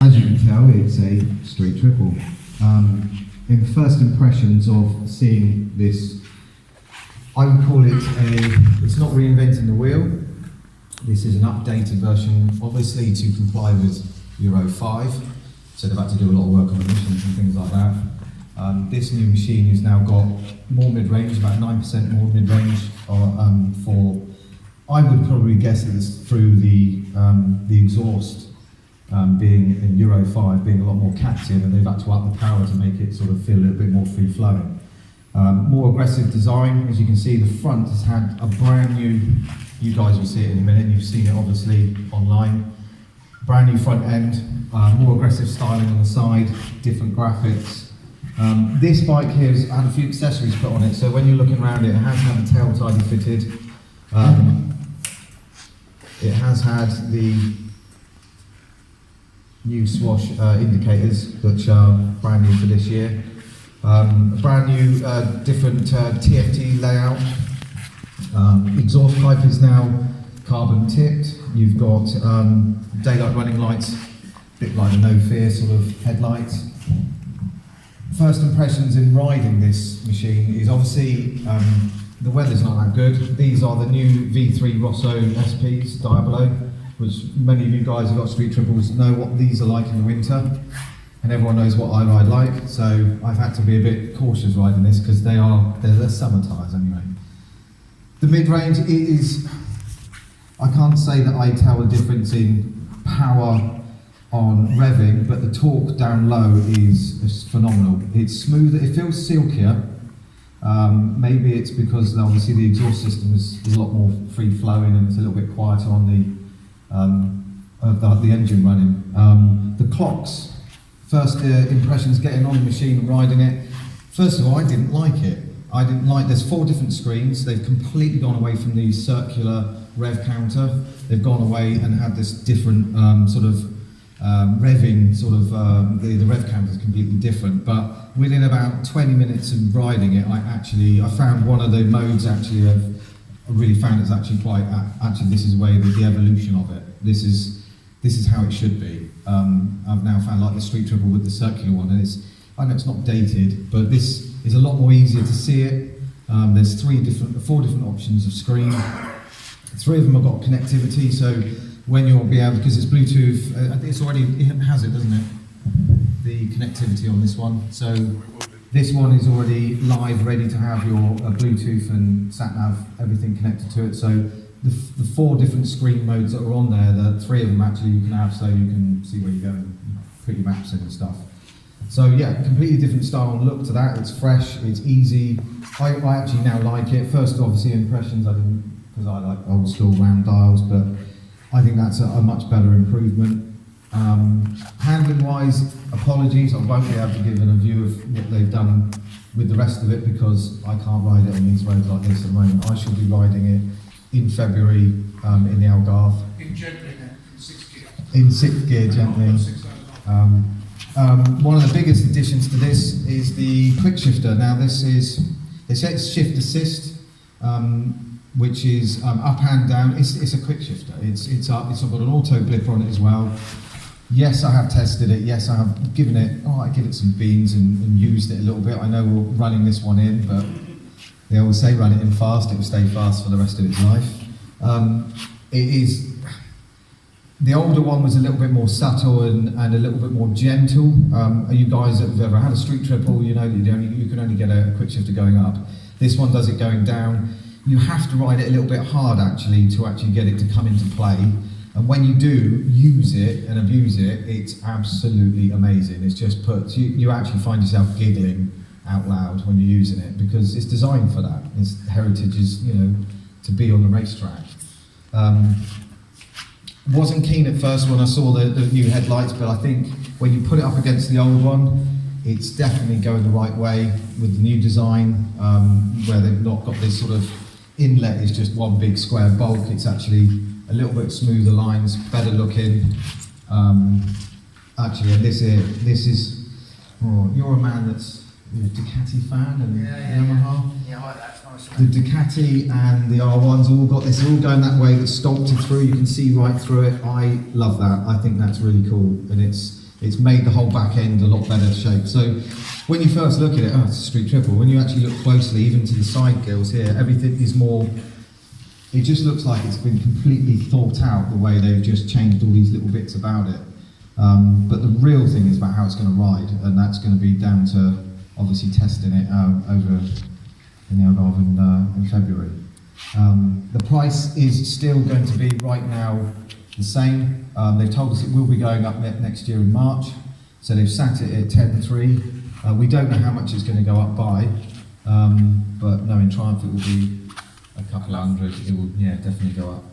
As you can tell, it's a street triple. In the first impressions of seeing this, I would call it it's not reinventing the wheel. This is an updated version, obviously to comply with Euro 5. So they've had to do a lot of work on emissions and things like that. This new machine has now got more mid-range, about 9% more mid-range for, I would probably guess it's through the exhaust being in Euro 5 being a lot more captive, and they've had to up the power to make it sort of feel a little bit more free-flowing. More aggressive design. As you can see, the front has had a brand new, you guys will see it in a minute, you've seen it obviously online, brand new front end, more aggressive styling on the side, different graphics. This bike here has had a few accessories put on it, so when you're looking around it has had the tail tidy fitted. It has had the new swash indicators, which are brand new for this year. A brand new different TFT layout. Exhaust pipe is now carbon tipped. You've got daylight running lights, a bit like a No Fear sort of headlights. First impressions in riding this machine is obviously the weather's not that good. These are the new V3 Rosso SPs, Diabolo, which many of you guys who've got street triples know what these are like in the winter, and everyone knows what I ride like, so I've had to be a bit cautious riding this because they're summer tyres anyway. The mid-range is, I can't say that I tell the difference in power on revving, but the torque down low is phenomenal. It's smoother, it feels silkier. Maybe it's because obviously the exhaust system is a lot more free-flowing and it's a little bit quieter on the engine running. The clocks, first impressions getting on the machine and riding it. First of all, I didn't like it. There's 4 different screens. They've completely gone away from the circular rev counter. They've gone away and had this different sort of revving, sort of, the rev counter is completely different. But within about 20 minutes of riding it, I found one of the modes actually I really found it's actually quite, this is the evolution of it. This is how it should be. I've now found like the street triple with the circular one, and I know it's not dated, but this is a lot more easier to see it. There's 4 different options of screen. 3 of them have got connectivity, so when you'll be able, because it's Bluetooth, it has it, doesn't it? The connectivity on this one. So this one is already live, ready to have your Bluetooth and sat-nav, everything connected to it. So the 4 different screen modes that are on there, the 3 of them actually you can have, so you can see where you're going, put your maps in and stuff. So yeah, completely different style and look to that. It's fresh, it's easy. I actually now like it. First, obviously, impressions I didn't, because I like old school round dials, but I think that's a much better improvement. Handling wise, apologies, I won't be able to give a review of what they've done with the rest of it because I can't ride it on these roads like this at the moment. I should be riding it in February in the Algarve. In gently now, in 6th gear. In 6th gear, gently. One of the biggest additions to this is the quick shifter. Now they say it's shift assist, which is up and down. It's a quick shifter. It's got an auto blipper on it as well. Yes, I have tested it. Yes, I have given it. I give it some beans and used it a little bit. I know we're running this one in, but they always say run it in fast. It will stay fast for the rest of its life. It is. The older one was a little bit more subtle and a little bit more gentle. You guys that have ever had a street triple, you know that you can only get a quick shifter going up. This one does it going down. You have to ride it a little bit hard actually to actually get it to come into play. And when you do use it and abuse it, it's absolutely amazing. It's just you actually find yourself giggling out loud when you're using it because it's designed for that. Its heritage is, to be on the racetrack. Wasn't keen at first when I saw the new headlights, but I think when you put it up against the old one, it's definitely going the right way with the new design, where they've not got this sort of inlet is just one big square bulk. It's actually a little bit smoother lines, better looking. Actually, this is. Oh, you're a man that's a Ducati fan and Yamaha. Yeah, I like that. It's nice. The Ducati and the R1's all got this, all going that way. That's sculpted through. You can see right through it. I love that. I think that's really cool, and it's it's made the whole back end a lot better shape. So when you first look at it, oh, it's a street triple. When you actually look closely, even to the side gills here, everything is more. It just looks like it's been completely thought out the way they've just changed all these little bits about it. But the real thing is about how it's going to ride, and that's going to be down to obviously testing it over in the Algarve in February. The price is still going to be right now the same. They've told us it will be going up next year in March, so they've sat it at 10.3. We don't know how much it's going to go up by, but no, in Triumph it will be a couple of hundred. It will, yeah, definitely go up.